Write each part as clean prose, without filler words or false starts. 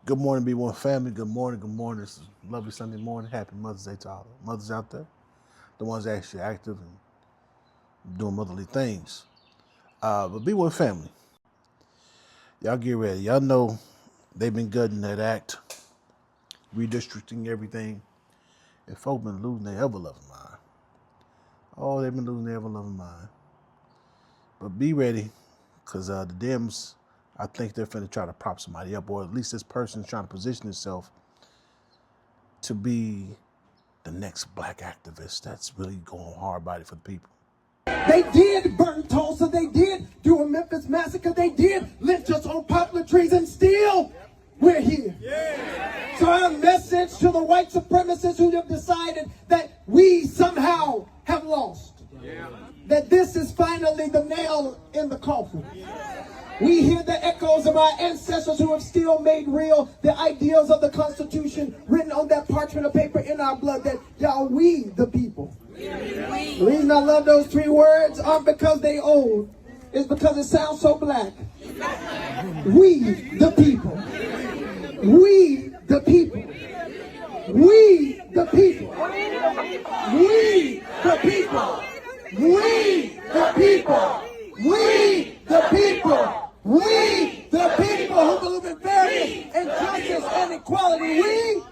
Good morning, B1 family. Good morning, good morning. It's a lovely Sunday morning. Happy Mother's Day to all the mothers out there. The ones that actually active and doing motherly things. But B1 family, y'all get ready. Y'all know they've been gutting that act, redistricting everything, and folk been losing their ever-loving mind. Oh, they've been losing their ever-loving mind. But be ready, because the Dems, I think they're finna try to prop somebody up, or at least this person's trying to position himself to be the next black activist that's really going hard body for the people. They did burn Tulsa, they did do a Memphis massacre, they did lynch us on poplar trees, and still we're here. Yeah. So our message to the white supremacists who have decided that we somehow have lost, that this is finally the nail in the coffin. We hear the echoes of our ancestors who have still made real the ideals of the Constitution written on that parchment of paper in our blood, that y'all, we the people. The reason I love those three words aren't because they old, it's because it sounds so black. We the people. We the people. We the people. We the people. We the people. We the people. We, the people who believe in fairness and justice and equality. We,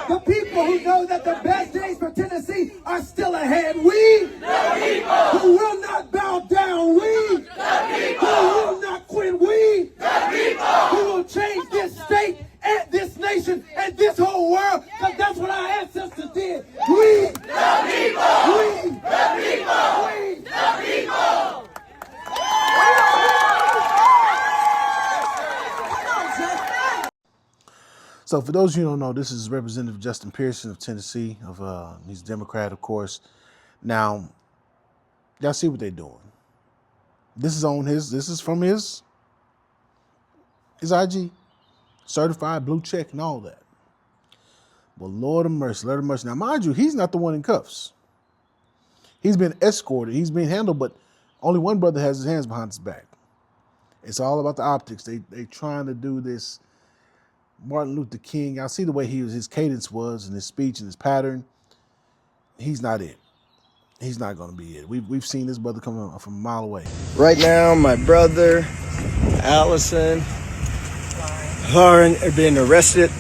the people who know that the best days for Tennessee are still ahead. We, the people who will not bow down. We, the people who will not quit. We, the people who will change this state and this nation and this whole world, because that's what our ancestors did. We, the people. We, the people. We, the people. So for those of you who don't know, this is Representative Justin Pearson of Tennessee. He's a Democrat, of course. Now, y'all see what they're doing. This is from his IG, certified blue check and all that. Well, Lord of mercy, Lord of mercy. Now, mind you, he's not the one in cuffs. He's been escorted, he's been handled, but only one brother has his hands behind his back. It's all about the optics. They trying to do this Martin Luther King. I see the way his cadence was and his speech and his pattern. He's not it. He's not going to be it. We've seen this brother come from a mile away. Right now, my brother, Allison, Lauren are being arrested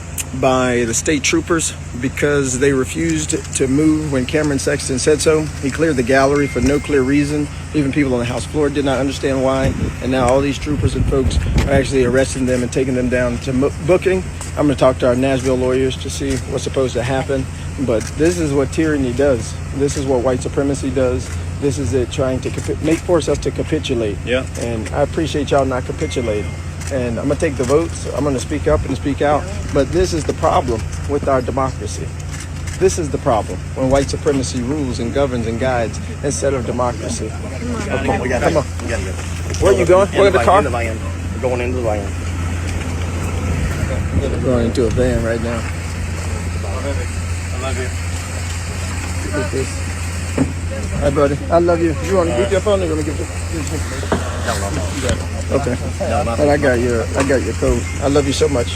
by the state troopers because they refused to move when Cameron Sexton said so. He cleared the gallery for no clear reason. Even people on the House floor did not understand why. And now all these troopers and folks are actually arresting them and taking them down to booking. I'm going to talk to our Nashville lawyers to see what's supposed to happen. But this is what tyranny does. This is what white supremacy does. This is it trying to force us to capitulate. Yeah. And I appreciate y'all not capitulating. And I'm going to take the votes. I'm going to speak up and speak out. But this is the problem with our democracy. This is the problem when white supremacy rules and governs and guides instead of democracy. Okay, come on. Where are you going? Where the car? We're going into the van. We're going into a van right now. I love you. Look at this. Hi, buddy. I love you. You want to give your phone or you want to give it? Okay. And I got your code. I love you so much.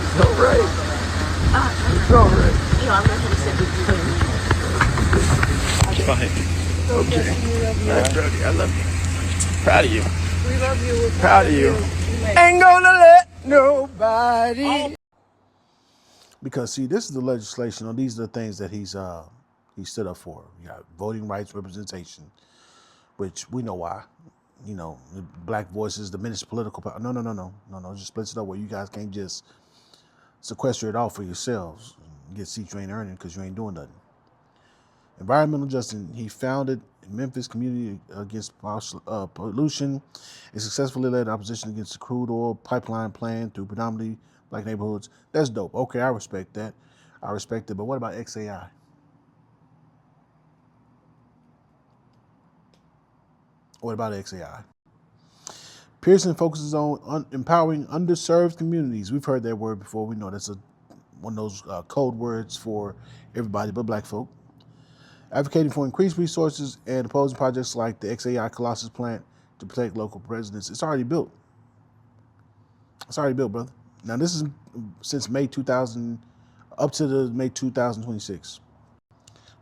It's all right. It's all right. Okay. All right, Brody. I love you. Proud of you. We love you. Proud of you. Ain't gonna let nobody. Because see, this is the legislation, or these are the things that he stood up for. You got voting rights representation, which we know why. You know, black voices, diminished political power. No. Just split it up where you guys can't just sequester it all for yourselves. Get seats you ain't earning because you ain't doing nothing. Environmental justice, he founded Memphis Community Against Pollution. It successfully led opposition against the crude oil pipeline plan through predominantly black neighborhoods. That's dope. Okay, I respect that. I respect it. But what about XAI? What about XAI? Pearson focuses on empowering underserved communities. We've heard that word before. We know that's one of those code words for everybody but black folk. advocating for increased resources and opposing projects like the XAI Colossus plant to protect local residents. It's already built. It's already built, brother. Now, this is since May 2000, up to the May 2026.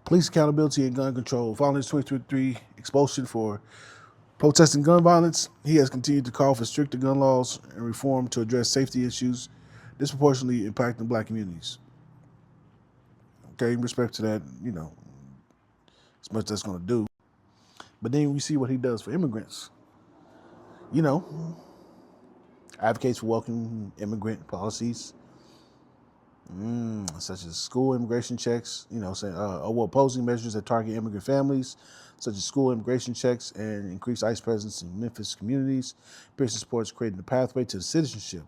Police accountability and gun control. Following his 2023 expulsion for protesting gun violence, he has continued to call for stricter gun laws and reform to address safety issues disproportionately impacting black communities. Okay, in respect to that, you know, as much that's going to do. But then we see what he does for immigrants. You know, advocates for welcoming immigrant policies, such as school immigration checks, you know, opposing measures that target immigrant families, such as school immigration checks and increased ICE presence in Memphis communities. Pearson supports creating a pathway to citizenship,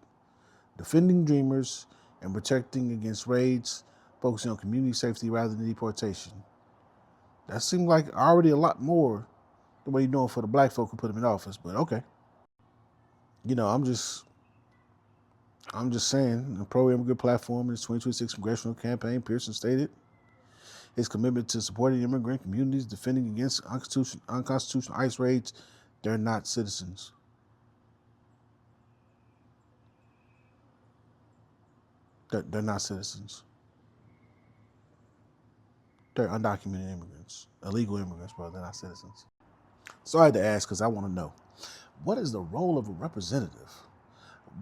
defending dreamers, and protecting against raids, focusing on community safety rather than deportation. That seemed like already a lot more than what you're doing for the black folk who put him in office, but okay. You know, I'm just saying, a pro-immigrant platform in his 2026 congressional campaign, Pearson stated his commitment to supporting immigrant communities, defending against unconstitutional ICE raids. They're not citizens. They're not citizens. They're undocumented immigrants, illegal immigrants, bro. They're not citizens. So I had to ask because I want to know, what is the role of a representative?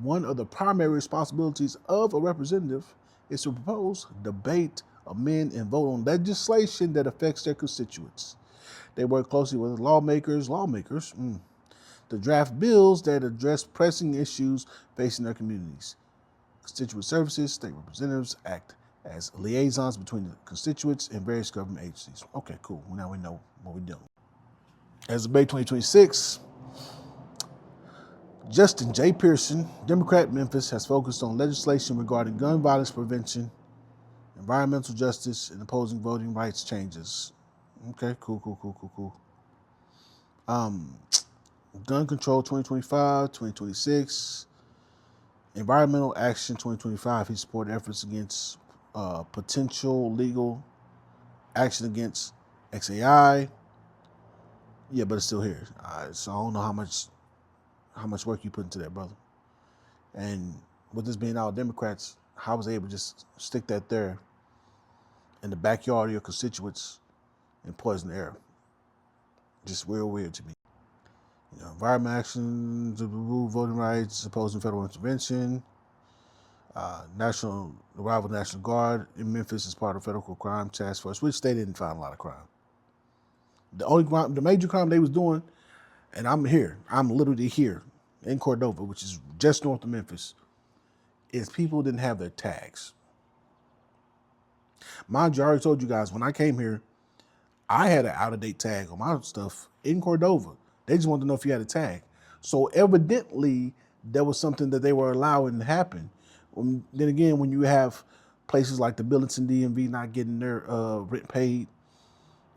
One of the primary responsibilities of a representative is to propose, debate, amend, and vote on legislation that affects their constituents. They work closely with lawmakers, to draft bills that address pressing issues facing their communities. Constituent services, state representatives act as liaisons between the constituents and various government agencies. Okay, cool. Well, now we know what we're doing. As of May 2026, Justin J. Pearson, Democrat Memphis, has focused on legislation regarding gun violence prevention, environmental justice, and opposing voting rights changes. Okay, cool. Gun control 2025, 2026, environmental action 2025. He supported efforts against potential legal action against XAI. Yeah, but it's still here. So I don't know how much work you put into that, brother. And with this being all Democrats, how was they able to just stick that there in the backyard of your constituents and poison the air? Just real weird to me. You know, environmental action to remove voting rights, opposing federal intervention, the arrival of National Guard in Memphis as part of federal crime task force, which they didn't find a lot of crime. The major crime they was doing, and I'm literally here in Cordova, which is just north of Memphis, is people didn't have their tags. Mind you, I already told you guys, when I came here, I had an out-of-date tag on my stuff in Cordova. They just wanted to know if you had a tag. So evidently, there was something that they were allowing to happen. Then again, when you have places like the Billington DMV not getting their rent paid,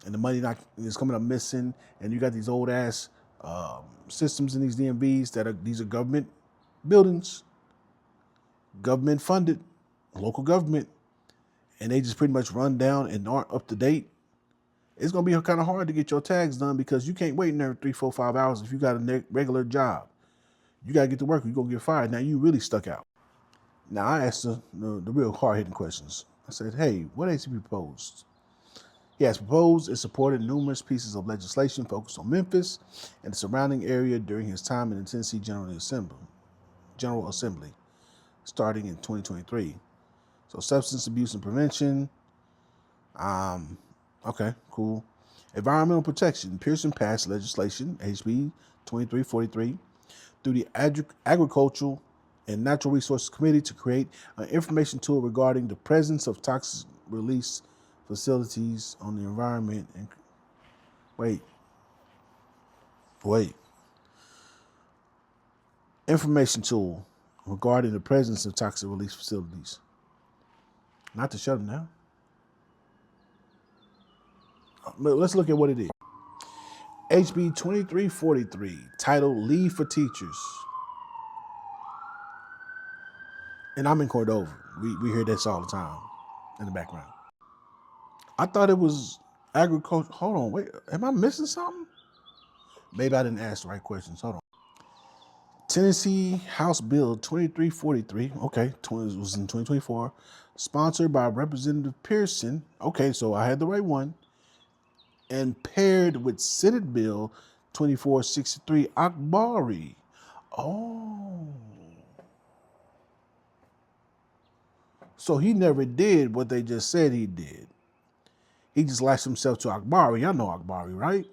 and the money is coming up missing, and you got these old ass systems in these DMVs these are government buildings, government funded, local government, and they just pretty much run down and aren't up to date. It's gonna be kind of hard to get your tags done because you can't wait in there 3, 4, 5 hours if you got a regular job. You gotta get to work or you're gonna get fired. Now you really stuck out. Now I asked the real hard-hitting questions. I said, hey, what has he proposed? He has proposed and supported numerous pieces of legislation focused on Memphis and the surrounding area during his time in the Tennessee General Assembly, starting in 2023. So substance abuse and prevention. Okay, cool. Environmental protection. Pearson passed legislation, HB 2343, through the Agricultural and Natural Resources Committee to create an information tool regarding the presence of toxic release facilities on the environment. And wait. Information tool regarding the presence of toxic release facilities. Not to shut them down. But let's look at what it is. HB 2343, titled Leave for Teachers. And I'm in Cordova. We hear this all the time in the background. I thought it was Agriculture. Hold on, wait. Am I missing something? Maybe I didn't ask the right questions. Hold on. Tennessee House Bill 2343. Okay, was in 2024. Sponsored by Representative Pearson. Okay, so I had the right one. And paired with Senate Bill 2463 Akbari. Oh. So he never did what they just said he did. He just latched himself to Akbari. Y'all know Akbari, right?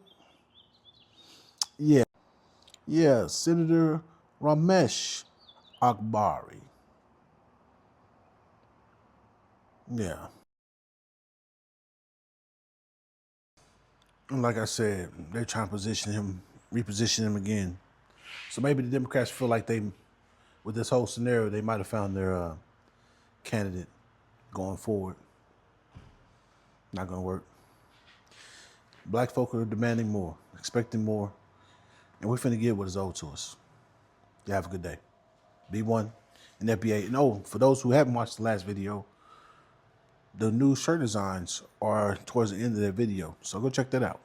Yeah. Yeah, Senator Ramesh Akbari. Yeah. And like I said, they're trying to reposition him again. So maybe the Democrats feel like with this whole scenario, they might have found their candidate going forward. Not going to work. Black folk are demanding more, expecting more, and we're finna get what is owed to us. You have a good day. B1 and FBA. And oh, for those who haven't watched the last video, the new shirt designs are towards the end of that video. So go check that out.